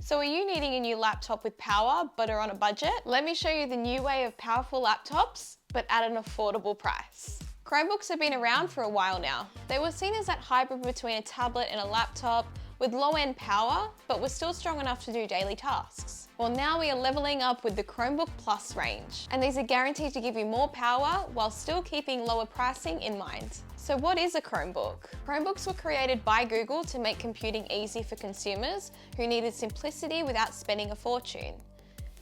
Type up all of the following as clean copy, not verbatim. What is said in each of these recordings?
So are you needing a new laptop with power but are on a budget? Let me show you the new way of powerful laptops, but at an affordable price. Chromebooks have been around for a while now. They were seen as that hybrid between a tablet and a laptop with low-end power, but were still strong enough to do daily tasks. Well, now we are leveling up with the Chromebook Plus range, and these are guaranteed to give you more power while still keeping lower pricing in mind. So what is a Chromebook? Chromebooks were created by Google to make computing easy for consumers who needed simplicity without spending a fortune.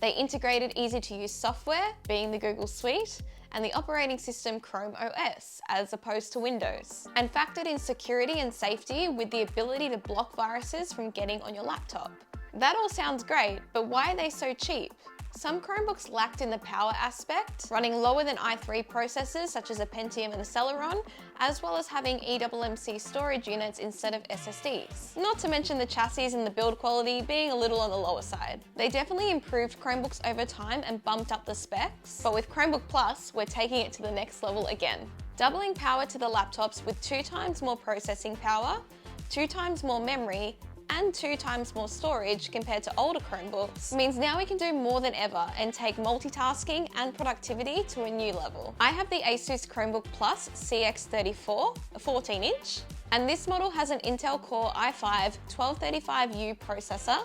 They integrated easy-to-use software, being the Google Suite, and the operating system Chrome OS, as opposed to Windows, and factored in security and safety with the ability to block viruses from getting on your laptop. That all sounds great, but why are they so cheap? Some Chromebooks lacked in the power aspect, running lower than i3 processors such as a Pentium and a Celeron, as well as having eMMC storage units instead of SSDs. Not to mention the chassis and the build quality being a little on the lower side. They definitely improved Chromebooks over time and bumped up the specs, but with Chromebook Plus, we're taking it to the next level again. Doubling power to the laptops with 2 times more processing power, 2 times more memory, and 2 times more storage compared to older Chromebooks means now we can do more than ever and take multitasking and productivity to a new level. I have the Asus Chromebook Plus CX34, a 14-inch, and this model has an Intel Core i5-1235U processor,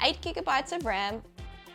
8GB of RAM,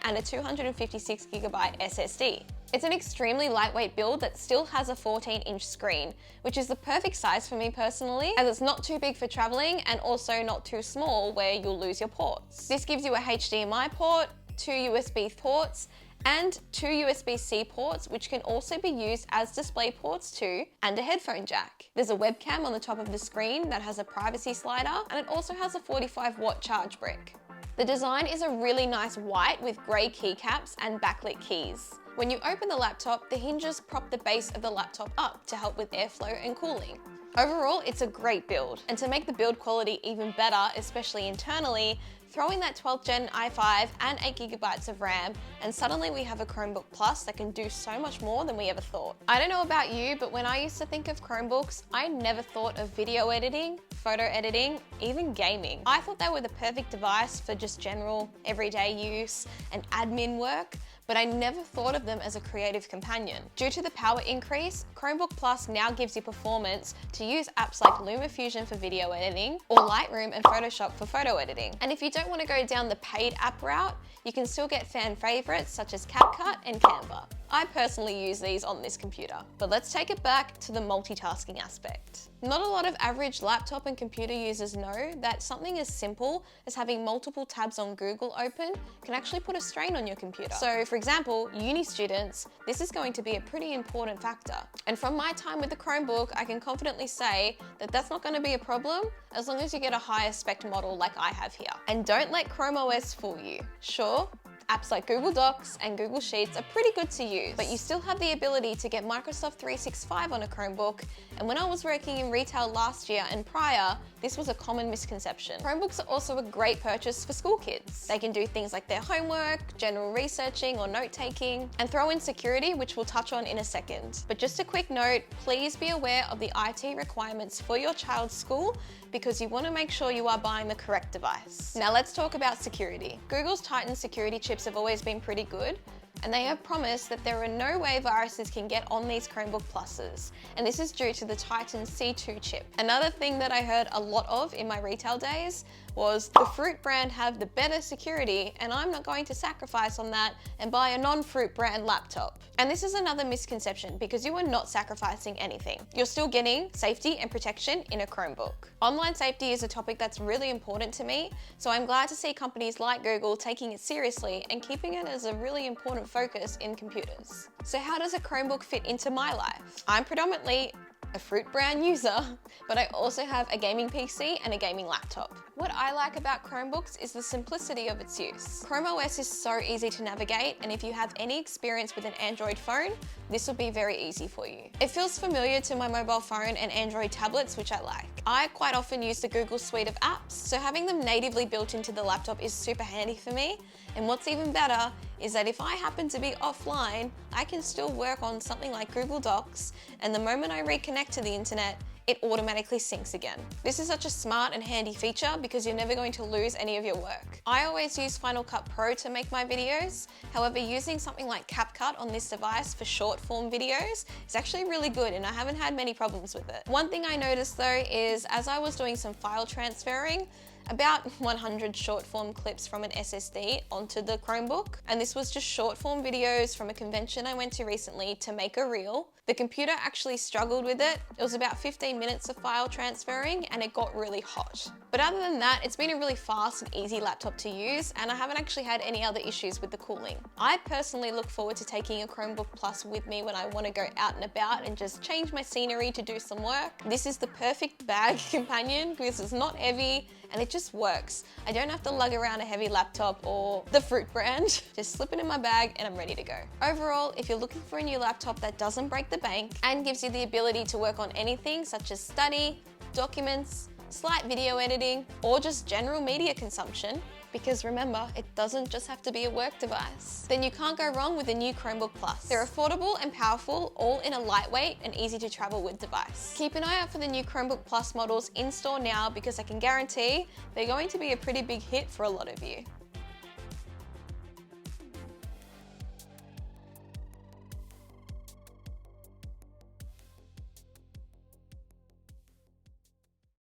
and a 256GB SSD. It's an extremely lightweight build that still has a 14-inch screen, which is the perfect size for me personally, as it's not too big for traveling and also not too small where you'll lose your ports. This gives you a HDMI port, 2 USB ports, and 2 USB-C ports, which can also be used as display ports too, and a headphone jack. There's a webcam on the top of the screen that has a privacy slider, and it also has a 45-watt charge brick. The design is a really nice white with grey keycaps and backlit keys. When you open the laptop, the hinges prop the base of the laptop up to help with airflow and cooling. Overall, it's a great build, and to make the build quality even better, especially internally, throw in that 12th gen i5 and 8GB of RAM, and suddenly we have a Chromebook Plus that can do so much more than we ever thought. I don't know about you, but when I used to think of Chromebooks, I never thought of video editing, photo editing, even gaming. I thought they were the perfect device for just general, everyday use and admin work, but I never thought of them as a creative companion. Due to the power increase, Chromebook Plus now gives you performance to use apps like LumaFusion for video editing or Lightroom and Photoshop for photo editing. And if you don't want to go down the paid app route, you can still get fan favorites such as CapCut and Canva. I personally use these on this computer. But let's take it back to the multitasking aspect. Not a lot of average laptop and computer users know that something as simple as having multiple tabs on Google open can actually put a strain on your computer. So for example, uni students, this is going to be a pretty important factor. And from my time with the Chromebook, I can confidently say that that's not going to be a problem as long as you get a higher spec model like I have here. And don't let Chrome OS fool you. Sure, apps like Google Docs and Google Sheets are pretty good to use, but you still have the ability to get Microsoft 365 on a Chromebook, and when I was working in retail last year and prior, this was a common misconception. Chromebooks are also a great purchase for school kids. They can do things like their homework, general researching or note-taking, and throw in security, which we'll touch on in a second. But just a quick note, please be aware of the IT requirements for your child's school because you want to make sure you are buying the correct device. Now let's talk about security. Google's Titan security chips have always been pretty good, and they have promised that there are no way viruses can get on these Chromebook Pluses, and this is due to the Titan C2 chip. Another thing that I heard a lot of in my retail days was the Fruit brand have the better security, and I'm not going to sacrifice on that and buy a non-Fruit brand laptop. And this is another misconception because you are not sacrificing anything. You're still getting safety and protection in a Chromebook. Online safety is a topic that's really important to me, so I'm glad to see companies like Google taking it seriously and keeping it as a really important focus in computers. So how does a Chromebook fit into my life? I'm predominantly a Fruit brand user, but I also have a gaming PC and a gaming laptop. What I like about Chromebooks is the simplicity of its use. Chrome OS is so easy to navigate, and if you have any experience with an Android phone, this will be very easy for you. It feels familiar to my mobile phone and Android tablets, which I like. I quite often use the Google suite of apps, so having them natively built into the laptop is super handy for me. And what's even better is that if I happen to be offline, I can still work on something like Google Docs, and the moment I reconnect to the internet, it automatically syncs again. This is such a smart and handy feature because you're never going to lose any of your work. I always use Final Cut Pro to make my videos. However, using something like CapCut on this device for short form videos is actually really good, and I haven't had many problems with it. One thing I noticed though is as I was doing some file transferring, about 100 short form clips from an SSD onto the Chromebook, and this was just short form videos from a convention I went to recently to make a reel. The computer actually struggled with it. It was about 15 minutes of file transferring and it got really hot. But other than that, it's been a really fast and easy laptop to use, and I haven't actually had any other issues with the cooling. I personally look forward to taking a Chromebook Plus with me when I want to go out and about and just change my scenery to do some work. This is the perfect bag companion because it's not heavy and it just works. I don't have to lug around a heavy laptop or the Fruit brand. Just slip it in my bag and I'm ready to go. Overall, if you're looking for a new laptop that doesn't break the bank and gives you the ability to work on anything such as study, documents, slight video editing, or just general media consumption, because remember, it doesn't just have to be a work device, then you can't go wrong with the new Chromebook Plus. They're affordable and powerful, all in a lightweight and easy to travel with device. Keep an eye out for the new Chromebook Plus models in store now because I can guarantee they're going to be a pretty big hit for a lot of you.